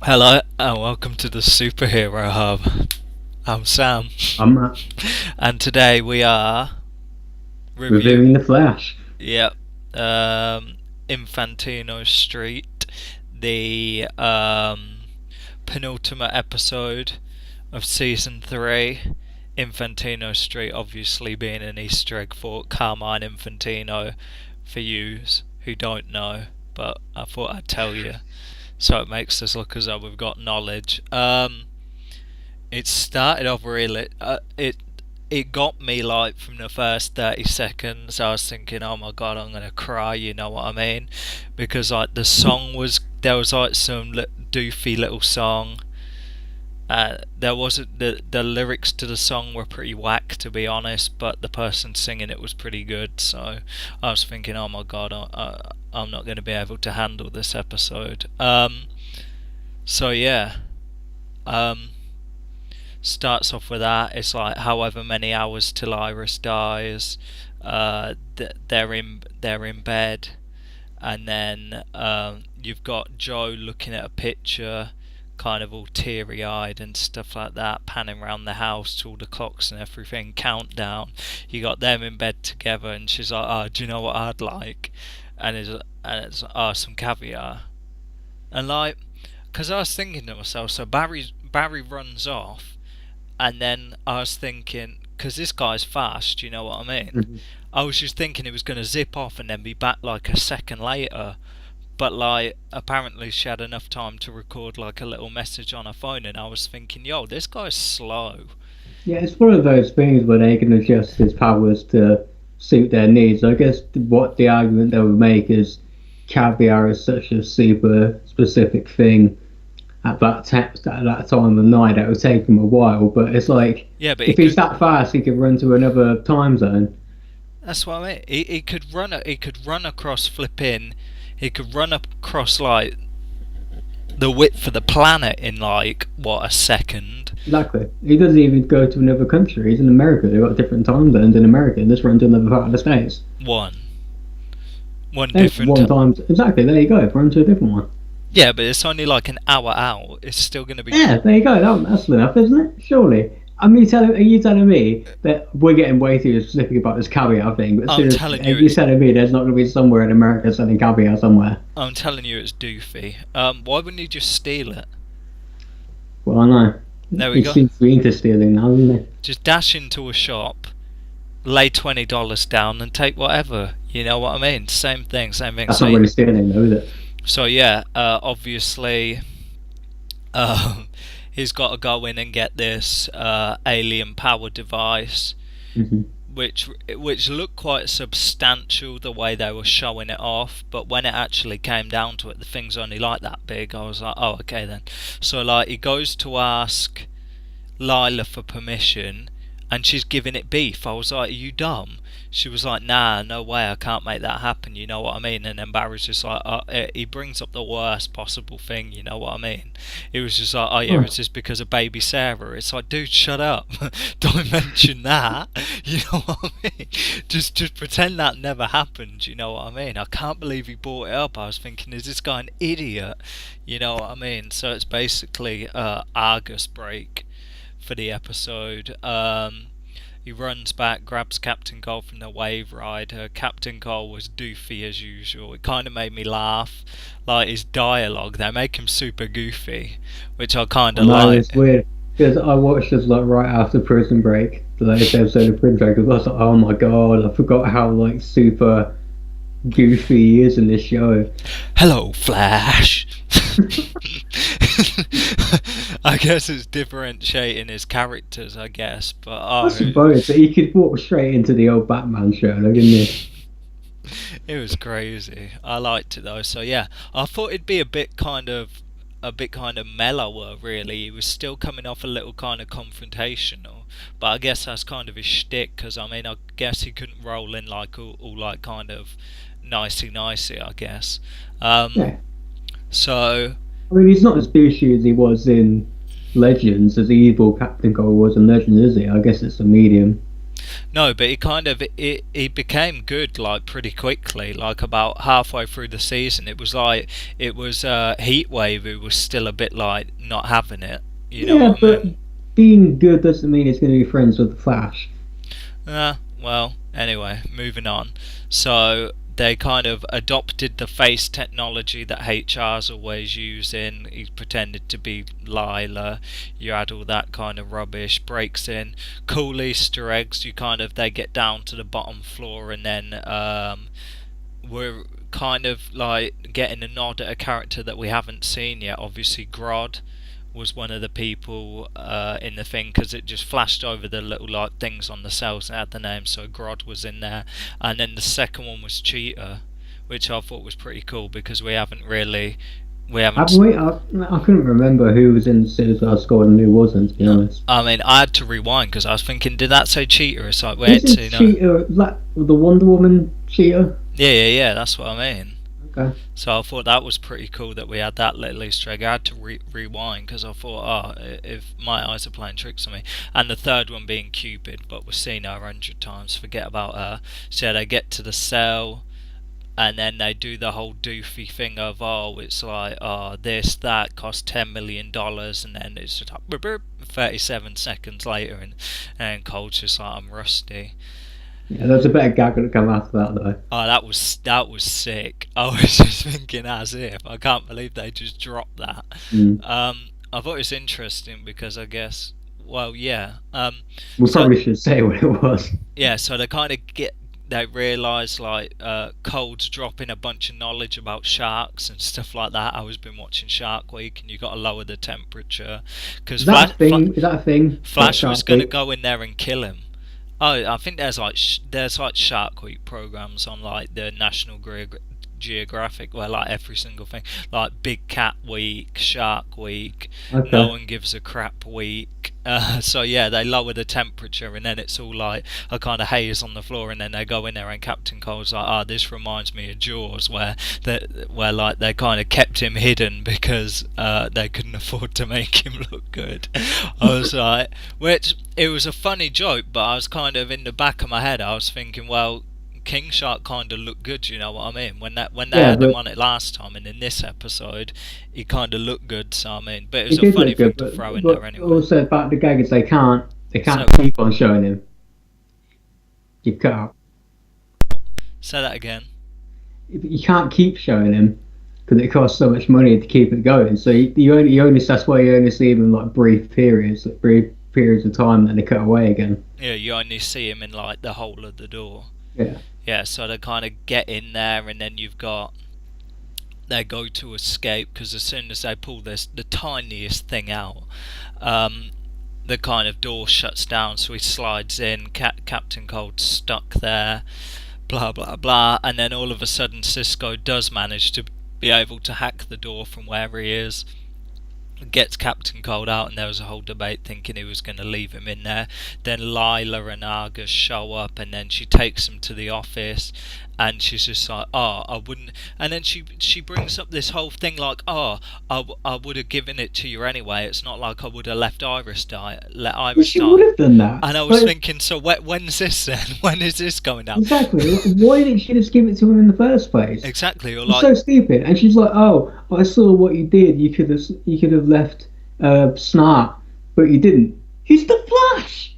Hello and welcome to the Superhero Hub. I'm Sam, I'm and today we are reviewing reviewing, the Flash. yep, Infantino Street, the penultimate episode of season 3. Infantino Street, obviously being an Easter egg for Carmine Infantino, for yous who don't know, but I thought I'd tell you so it makes us look as though we've got knowledge. It started off really. It got me like from the first 30 seconds. I was thinking, oh my god, I'm gonna cry. You know what I mean? Because like the song was there was like some doofy little song. There wasn't the lyrics to the song were pretty whack to be honest, but the person singing it was pretty good. So I was thinking, oh my god, I'm not going to be able to handle this episode. So yeah, um, starts off with that. It's like however many hours till Iris dies. They're in bed, and then you've got Joe looking at a picture, kind of all teary eyed and stuff like that, panning around the house to all the clocks and everything, countdown. You got them in bed together, and she's like, "Oh, do you know what I'd like?" And it's some caviar, and like, because I was thinking to myself, so Barry runs off, and then I was thinking, because this guy's fast, you know what I mean? Mhm. I was just thinking he was going to zip off and then be back like a second later. But like, apparently she had enough time to record like a little message on her phone, and I was thinking, yo, this guy's slow. Yeah, it's one of those things where they can adjust his powers to suit their needs. I guess what the argument they would make is caviar is such a super specific thing at that time of night. It would take him a while, but it's like Yeah, but he if he's could. that fast, he could run to another time zone. That's what I mean. He could run. He could run across flipping. He could run across like the width of the planet in like what, a second. Exactly. He doesn't even go to another country. He's in America. They've got different time zones in America. This runs to another part of the states. One, one Then different. one time, exactly. There you go. Run to a different one. Yeah, but it's only like an hour out. It's still going to be. Yeah, there you go. That's enough, isn't it? Surely. Are you telling me that we're getting way too specific about this caviar thing? But I'm seriously, telling are you, you it's. telling me there's not going to be somewhere in America selling caviar somewhere? I'm telling you, it's doofy. Why wouldn't you just steal it? Well, I know. There we He go. seems to be into stealing now, doesn't he? Just dash into a shop, lay $20 down, and take whatever. You know what I mean? Same thing, same thing. That's not really stealing, though, is it? So yeah, obviously, um, he's got to go in and get this alien power device, Hmm. which looked quite substantial the way they were showing it off. But when it actually came down to it, the thing's only like that big. I was like, oh, okay then. So like, he goes to ask Lyla for permission, and she's giving it beef. I was like, are you dumb? She was like, nah, no way, I can't make that happen, you know what I mean? And then Barry's just like, he brings up the worst possible thing, you know what I mean? He was just like, oh yeah, Oh, it's just because of baby Sarah. It's like, dude, shut up. Don't mention that, you know what I mean? Just pretend that never happened, you know what I mean? I can't believe he brought it up. I was thinking, is this guy an idiot? You know what I mean? So it's basically Argus break for the episode. He runs back, grabs Captain Cole from the wave rider. Captain Cole was doofy as usual. It kind of made me laugh. Like his dialogue, they make him super goofy, which I kind I of know, like. it's weird. Because I watched this like right after Prison Break, the latest episode of Prison Break, because I was like, oh my god, I forgot how like super goofy he is in this show. Hello, Flash. I guess it's differentiating his characters, I guess, but I suppose that he could walk straight into the old Batman show, like, couldn't he? it was crazy. I liked it though. So yeah, I thought it'd be a bit kind of mellower. Really, he was still coming off a little kind of confrontational, but I guess that's kind of his shtick. Because I mean, I guess he couldn't roll in like all like kind of nicey nicey. I guess. Um, Yeah. so I mean, he's not as douchey as he was in Legends, as evil Captain Cole was in Legends, is he? I guess it's a medium. No, but he became good like pretty quickly. Like about halfway through the season, it was like it was Heatwave who was still a bit like not having it. You know Yeah, what I but mean? being good doesn't mean it's going to be friends with the Flash. Well, anyway, moving on. So they kind of adopted the face technology that HR's always using. He pretended to be Lyla. You had all that kind of rubbish. Breaks in. Cool Easter eggs. You kind of they get down to the bottom floor and then we're kind of like getting a nod at a character that we haven't seen yet. Obviously, Grodd was one of the people in the thing because it just flashed over the little like things on the cells and had the name, so Grodd was in there. And then the second one was Cheetah, which I thought was pretty cool because we I, haven't. wait, I couldn't remember who was in the Suicide Squad and who wasn't, to be honest. I mean, I had to rewind because I was thinking, did that say Cheetah? It's like wait, Isn't to no. Cheetah like the Wonder Woman Cheetah? Yeah. That's what I mean. Okay. So I thought that was pretty cool that we had that little Easter egg. I had to rewind because I thought, if my eyes are playing tricks on me. And the third one being Cupid, but we've seen her 100 times. Forget about her. So they get to the cell, and then they do the whole doofy thing of, it's like, this, that cost $10 million, and then it's just like, burp, burp, 37 seconds later, and Cole's just like, I'm rusty. Yeah, there's a better gag that come after that though. Oh, that was sick. I was just thinking, as if I can't believe they just dropped that. Mm. I thought it was interesting because I guess, well, yeah. We So probably should say what it was. yeah, so they kind of they realise like Cold's dropping a bunch of knowledge about sharks and stuff like that. I was been watching Shark Week, and you got to lower the temperature because Is that a thing? Is that a thing? Flash was Shark going to Week? go in there and kill him. Oh, I think there's like Shark Week programs on like the National Geographic where like every single thing, like Big Cat Week, Shark Week, No Okay. One Gives a Crap Week. So yeah, they lower the temperature and then it's all like a kind of haze on the floor, and then they go in there and Captain Cold's like, this reminds me of Jaws, where like they kind of kept him hidden because they couldn't afford to make him look good. I was like, which it was a funny joke, but I was kind of in the back of my head, I was thinking, well, King Shark kind of looked good, you know what I mean? When they Yeah, had him but on it last time, and in this episode, he kind of looked good. So I mean, but it was it a did funny look thing good. to throw in But there anyway. also about the gag is they So can't keep on showing him. You can't say that again. you can't keep showing him because it costs so much money to keep it going. So you only that's why you only see him in like brief periods of time, and they cut away again. Yeah, you only see him in like the hole of the door. Yeah. Yeah, so they kind of get in there, and then they go to escape because as soon as they pull the tiniest thing out, the kind of door shuts down, so he slides in. Captain Cold's stuck there, blah blah blah, and then all of a sudden Cisco does manage to be able to hack the door from where he is, gets Captain Cold out, and there was a whole debate thinking he was going to leave him in there. Then Lyla and Argus show up, and then she takes him to the office, and she's just like, I wouldn't. And then she brings up this whole thing like, I would have given it to you anyway. It's not like I would have let Well, Iris she die. would have done that. And I was But thinking, so when's this then? When is this going down? exactly. Why didn't she just give it to him in the first place? Exactly, or It's like, so stupid. And she's like, "Oh, I saw what you did. You could have left Snart, but you didn't. He's the Flash.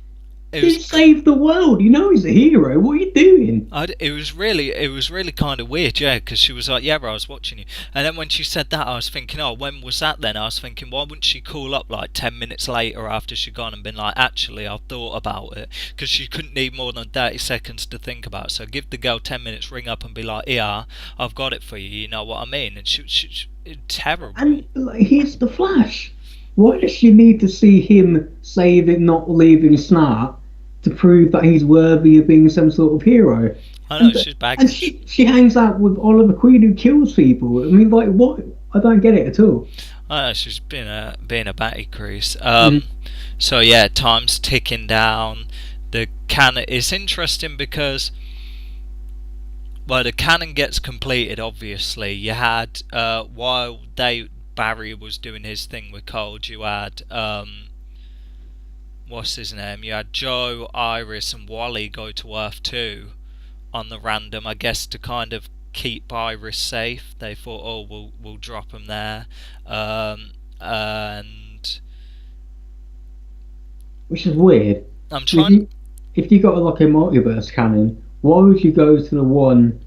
it He was saved the world. You know he's a hero. What are you doing?" it was really kind of weird, yeah, because she was like, yeah, I was watching you. And then when she said that, I was thinking, when was that then? I was thinking, why wouldn't she call up like 10 minutes later after she'd gone and been like, actually, I've thought about it? Because she couldn't need more than 30 seconds to think about it. So give the girl 10 minutes, ring up and be like, yeah, I've got it for you, you know what I mean? And it's terrible. And like, he's the Flash. Why does she need to see him saving, not leaving Snart to prove that he's worthy of being some sort of hero? I know, And, she's and baggage. she hangs out with Oliver Queen who kills people. I mean, like, what? I don't get it at all. I know, she's being a batty crease. Mhm. So yeah, time's ticking down. The cannon. It's interesting because, well, the cannon gets completed. Obviously, you had while Barry was doing his thing with Cold, you had what's his name? You had Joe, Iris, and Wally go to Earth 2 on the random, I guess, to kind of keep Iris safe. They thought, oh, we'll drop him there, and Which is weird. I'm If trying. you got like a multiverse canon, why would you go to the one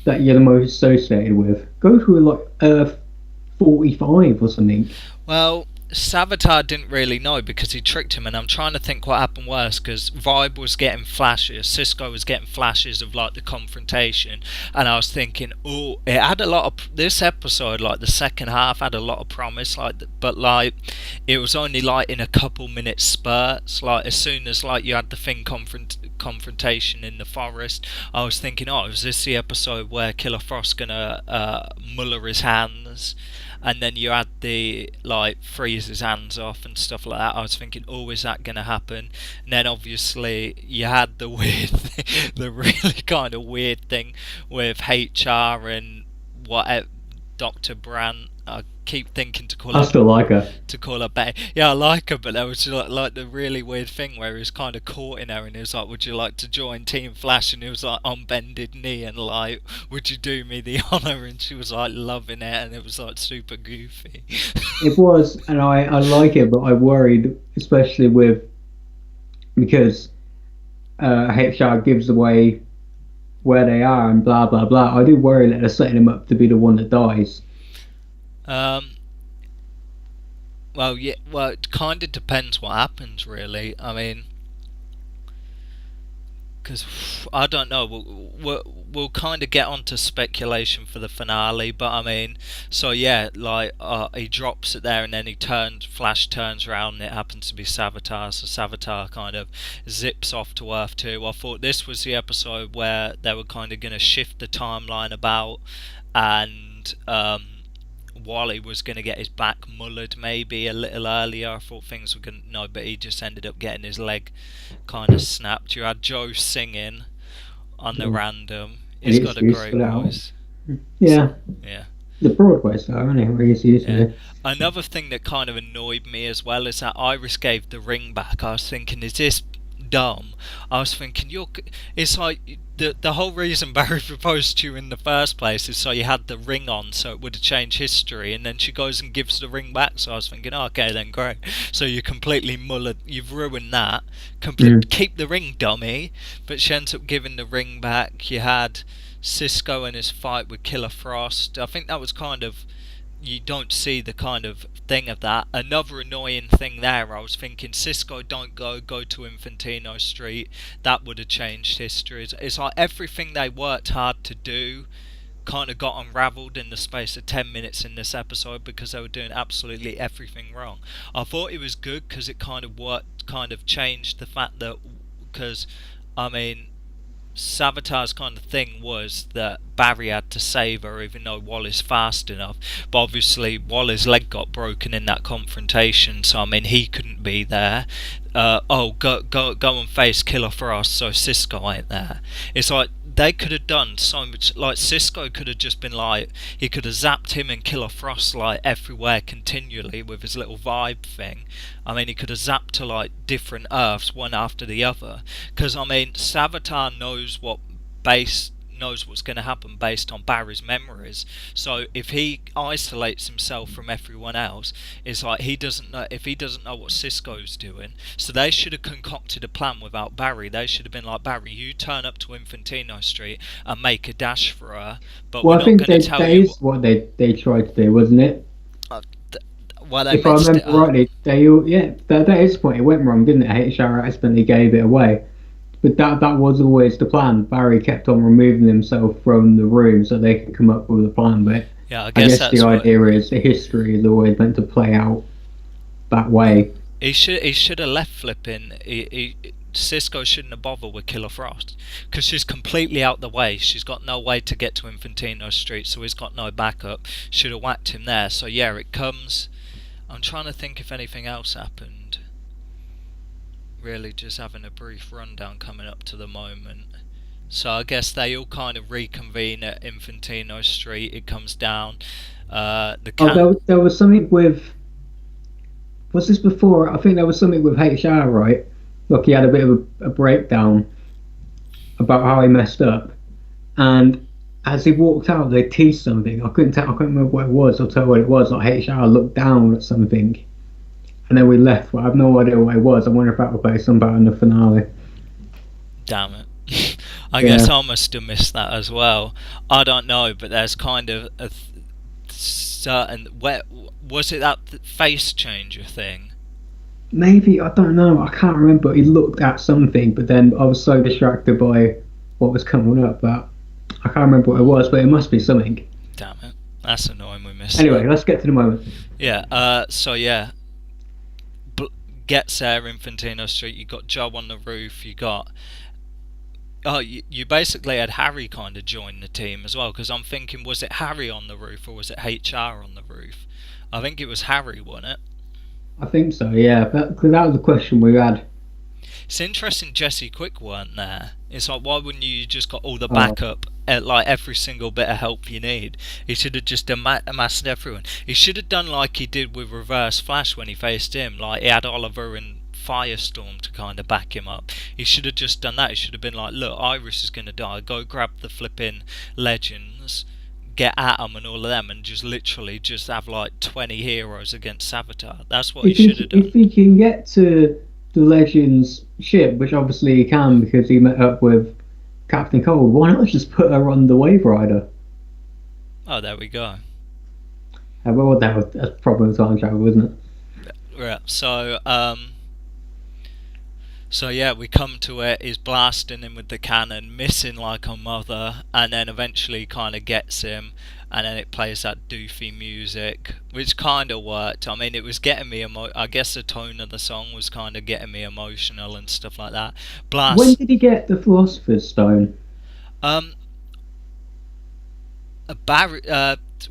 that you're the most associated with? Go to like Earth 45 or something. Well, Savitar didn't really know because he tricked him, and I'm trying to think what happened worse because Vibe was getting flashes, Cisco was getting flashes of like the confrontation, and I was thinking, oh, it had a lot of this episode, like the second half had a lot of promise, like, but like it was only like in a couple minutes spurts, like as soon as like you had the thing confrontation in the forest, I was thinking, oh, is this the episode where Killer Frost's gonna muller his hands? And then you had the like freeze his hands off and stuff like that. I was thinking, oh, is that going to happen? And then obviously you had the weird, the really kind of weird thing with HR and what Dr. Brandt. I keep thinking I still like her. to call her Betty. Yeah, I like her, but there was like the really weird thing where he was kind of caught in her, and he was like, "Would you like to join Team Flash?" And he was like on bended knee and like, "Would you do me the honor?" And she was like loving it, and it was like super goofy. It was, and I like it, but I worried, especially with because HR gives away where they are and blah blah blah. I do worry that they're setting him up to be the one that dies. um. Well, yeah. Well, it kind of depends what happens, really. I mean, because I don't know. We'll kind of get onto speculation for the finale, but I mean, so yeah, like he drops it there, and then Flash turns around, and it happens to be Savitar. So Savitar kind of zips off to Earth 2. I thought this was the episode where they were kind of going to shift the timeline about, and Wally was going to get his back mullered maybe a little earlier. I thought things were going to... No, but he just ended up getting his leg kind of snapped. You had Joe singing on the random. He's Any got a excuse great for that? voice. Yeah, Yeah. the Broadway star, anyway, he's Yeah. usually. Another thing that kind of annoyed me as well is that Iris gave the ring back. I was thinking, is this dumb? I was thinking, it's like the whole reason Barry proposed to you in the first place is so you had the ring on, so it would have changed history. And then she goes and gives the ring back. So I was thinking, oh, okay, then great. So you completely mullered, you've ruined that. Keep the ring, dummy. But she ends up giving the ring back. You had Cisco and his fight with Killer Frost. I think that was kind of, you don't see the kind of thing of that. Another annoying thing there, I was thinking, Cisco, don't go to Infantino Street. That would have changed history. It's like everything they worked hard to do kind of got unravelled in the space of 10 minutes in this episode because they were doing absolutely everything wrong. I thought it was good because it kind of worked, kind of changed the fact that, because, I mean, Savitar's kind of thing was that Barry had to save her even though Wally's fast enough, but obviously Wally's leg got broken in that confrontation, so I mean he couldn't be there. Go and face Killer Frost so Cisco ain't there. It's like they could have done so much. Like Cisco could have just been like, he could have zapped him and Killer Frost like everywhere continually with his little vibe thing. I mean, he could have zapped to like different Earths one after the other. Because I mean, Savitar knows what's going to happen based on Barry's memories. So if he isolates himself from everyone else, it's like he doesn't know, if he doesn't know what Cisco's doing. So they should have concocted a plan without Barry. They should have been like, Barry, you turn up to Infantino Street and make a dash for her, but we're Well, I not think going to tell that you is what they tried to do, wasn't it? uh, well, they If I messed it remember up. rightly, that is the point. It went wrong, didn't it? HR accidentally gave it away. But that was always the plan. Barry kept on removing himself from the room so they could come up with a plan. But Yeah, I I guess guess the that's what idea is the history is always meant to play out that way. he should have left flipping. Cisco shouldn't have bothered with Killer Frost because she's completely out the way. She's got no way to get to Infantino Street, so he's got no backup. Should have whacked him there. So yeah, it comes. I'm trying to think if anything else happened. Really, just having a brief rundown coming up to the moment. So I guess they all kind of reconvene at Infantino Street. It comes down. The Oh, cat. there was something with Was this before? I think there was something with HR, right? Look, he had a bit of a breakdown about how he messed up, and as he walked out, they teased something. I couldn't tell. I couldn't remember what it was. I'll tell you what it was. Like HR looked down at something, and then we left. But I have no idea what it was. I wonder if that will play some part in the finale. Damn it. I Yeah, guess I must have missed that as well. I don't know, but there's kind of a certain. Where was it that face changer thing? maybe I don't know. I can't remember. He looked at something, but then I was so distracted by what was coming up that I can't remember what it was. But it must be something. Damn it. That's annoying we missed Anyway, that. let's get to the moment. Yeah, so yeah. Gets there, Infantino Street, you got Joe on the roof, you got. Oh, you basically had Harry kind of join the team as well, because I'm thinking, was it Harry on the roof or was it HR on the roof? I think it was Harry, wasn't it? I think so. Yeah, because that was the question we had. It's interesting Jesse Quick weren't there. It's like, why wouldn't you just got all the Uh, backup, like every single bit of help you need? He should have just amassed everyone. He should have done like he did with Reverse Flash when he faced him. Like, he had Oliver and Firestorm to kind of back him up. He should have just done that. He should have been like, look, Iris is going to die. Go grab the flipping Legends, get at them and all of them, and just literally just have like 20 heroes against Savitar. That's what he should have if done. he can get to the Legends ship, which obviously he can because he met up with Captain Cold, why not just put her on the Wave Rider? Oh, there we go. Well, that's probably time travel, isn't it? Right, so yeah, we come to it. He's blasting him with the cannon, missing like a mother, and then eventually kind of gets him, and then it plays that doofy music, which kind of worked. I mean, it was getting me I guess the tone of the song was kind of getting me emotional and stuff like that. When Blast. did he get the Philosopher's Stone? Um, Barry,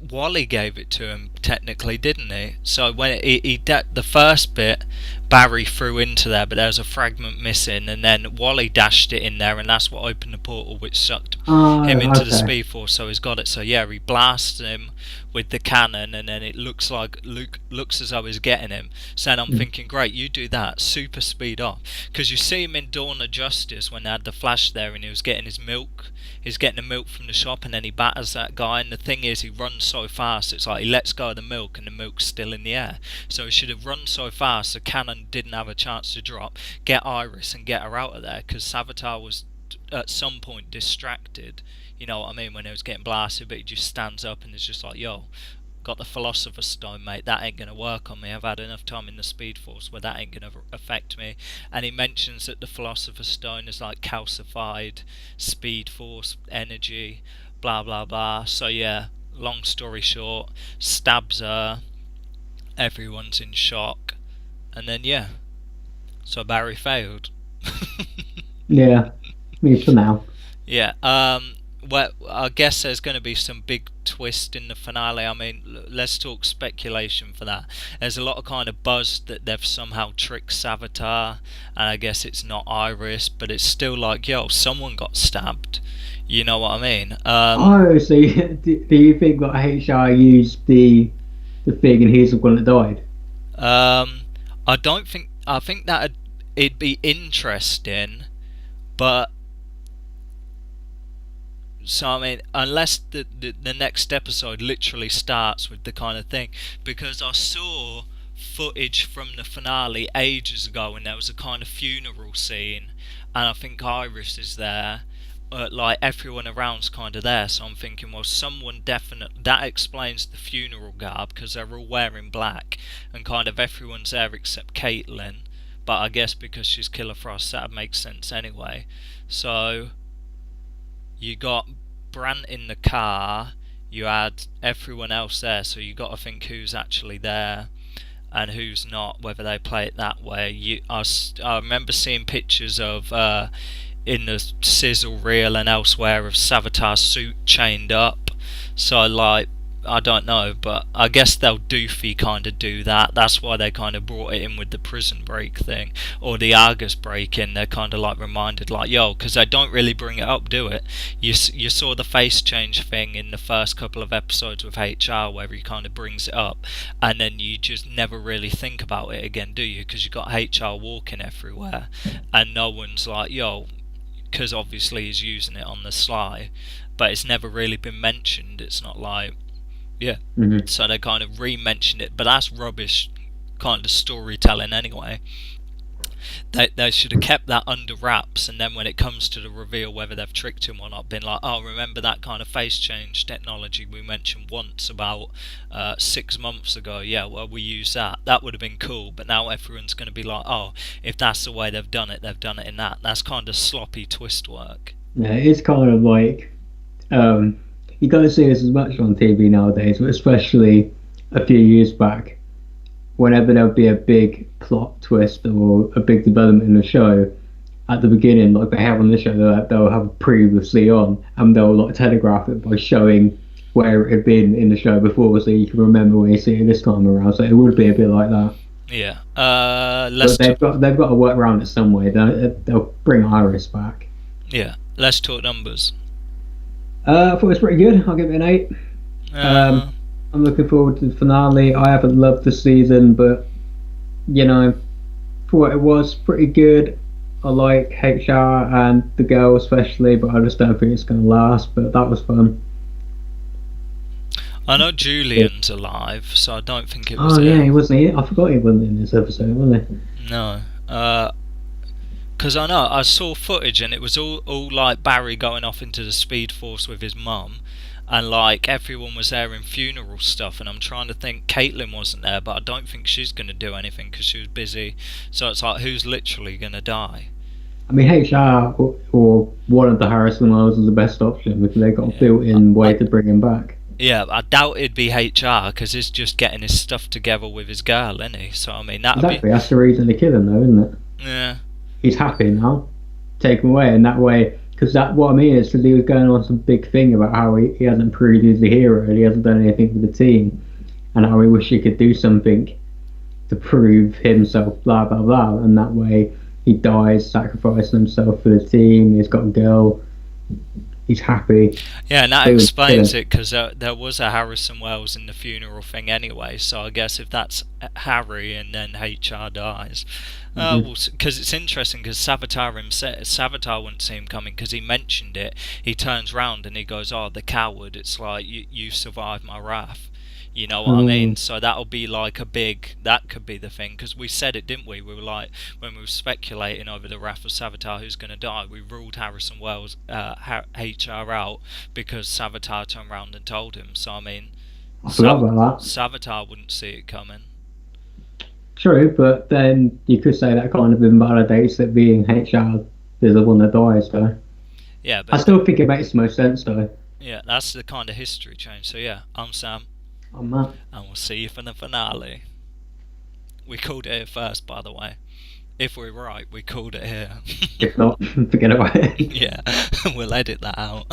Wally gave it to him technically, didn't he? So when the first bit, Barry threw into there, but there was a fragment missing, and then Wally dashed it in there, and that's what opened the portal, which sucked him into the Okay. Speed Force. So he's got it. So yeah, he blasts him with the cannon, and then it looks like Luke looks as though he's getting him. So then I'm Mm. thinking, great, you do that, super speed up, because you see him in Dawn of Justice when they had the Flash there, and he was getting his milk. He's getting the milk from the shop, and then he batters that guy. And the thing is, he runs so fast. It's like he lets go of the milk, and the milk's still in the air. So he should have run so fast the cannon didn't have a chance to drop. Get Iris and get her out of there, because Savitar was at some point distracted. You know what I mean? When he was getting blasted, but he just stands up and is just like, "Yo, got the Philosopher's Stone, mate. That ain't gonna work on me. I've had enough time in the Speed Force where that ain't gonna affect me." And he mentions that the Philosopher's Stone is like calcified Speed Force energy, blah blah blah. So yeah, long story short, stabs her. Everyone's in shock, and then yeah, so Barry failed. Yeah, me for now. Yeah. Well, I guess there's going to be some big twist in the finale. I mean, let's talk speculation for that. There's a lot of kind of buzz that they've somehow tricked Savitar, and I guess it's not Iris, but it's still like, yo, someone got stabbed. You know what I mean? Oh, so do you think that HR used the thing and he's the one that died? Um, I don't think. I think that it'd be interesting, but so I mean, unless the next episode literally starts with the kind of thing, because I saw footage from the finale ages ago, and there was a kind of funeral scene, and I think Iris is there. Like everyone around's kind of there, so I'm thinking, well, someone definitely that explains the funeral garb because they're all wearing black, and kind of everyone's there except Caitlin. But I guess because she's Killer Frost, that makes sense anyway. So you got Brant in the car, you had everyone else there, so you got to think who's actually there and who's not, whether they play it that way. I remember seeing pictures of in the sizzle reel and elsewhere of Savitar's suit chained up, so like I don't know, but I guess they'll doofy kind of do that. That's why they kind of brought it in with the prison break thing or the Argus break in. They're kind of like reminded, like, yo, because they don't really bring it up, do it? You saw the face change thing in the first couple of episodes with HR, where he kind of brings it up, and then you just never really think about it again, do you? Because you got HR walking everywhere, and no one's like, yo, because obviously he's using it on the sly, but it's never really been mentioned. It's not like, yeah. Mm-hmm. So they kind of re-mentioned it, but that's rubbish kind of storytelling anyway. They should have kept that under wraps, and then when it comes to the reveal whether they've tricked him or not, been like, oh, remember that kind of face change technology we mentioned once about 6 months ago? Yeah, well, we use that. That would have been cool, but now everyone's going to be like, oh, if that's the way they've done it in that. That's kind of sloppy twist work. Yeah, it's kind of like you don't see this as much on TV nowadays, but especially a few years back, whenever there would be a big plot twist or a big development in the show, at the beginning, like they have on the show, they'll have previously on, and they'll like telegraph it by showing where it had been in the show before, so you can remember when you see it this time around. So it would be a bit like that. Yeah. But they've got to work around it some way. They'll bring Iris back. Yeah. Let's talk numbers. I thought it was pretty good. I'll give it an 8. I'm looking forward to the finale. I haven't loved the season, but for what it was, pretty good. I like HR and the girl especially, but I just don't think it's going to last. But that was fun. I know Julian's alive, so I don't think it was. Oh yeah, he wasn't here. I forgot he wasn't in this episode, wasn't he? No. Because I know, I saw footage and it was all like Barry going off into the Speed Force with his mum, and like everyone was there in funeral stuff, and I'm trying to think, Caitlin wasn't there, but I don't think she's going to do anything because she was busy, so it's like, who's literally going to die? I mean, HR or one of the Harrison Wells is the best option because they got a built-in way to bring him back. Yeah, I doubt it'd be HR because he's just getting his stuff together with his girl, isn't he? So I mean, that's the reason they kill him, though, isn't it? Yeah. He's happy now. Take him away, and that way, because what I mean is, because he was going on some big thing about how he hasn't proved he's a hero, and he hasn't done anything for the team, and how he wish he could do something to prove himself, blah blah blah, and that way he dies, sacrificing himself for the team. He's got a girl. He's happy. Yeah, and that explains it, because there was a Harrison Wells in the funeral thing anyway, so I guess if that's Harry and then HR dies, because it's interesting, because Savitar wouldn't see him coming because he mentioned it. He turns round and he goes, oh, the coward, it's like, you survived my wrath. You know what I mean? So that'll be like that could be the thing, because we said it, didn't we? We were like, when we were speculating over the wrath of Savitar, who's going to die, we ruled Harrison Wells, HR out, because Savitar turned around and told him. So I mean, Savitar wouldn't see it coming. True, but then you could say that kind of invalidates that being HR is the one that dies, though. Yeah, but I still think it makes the most sense, though. Yeah, that's the kind of history change. So yeah, I'm Sam. I'm Matt. And we'll see you for the finale. We called it here first, by the way. If we're right, we called it here. If not, forget about it. Yeah, we'll edit that out.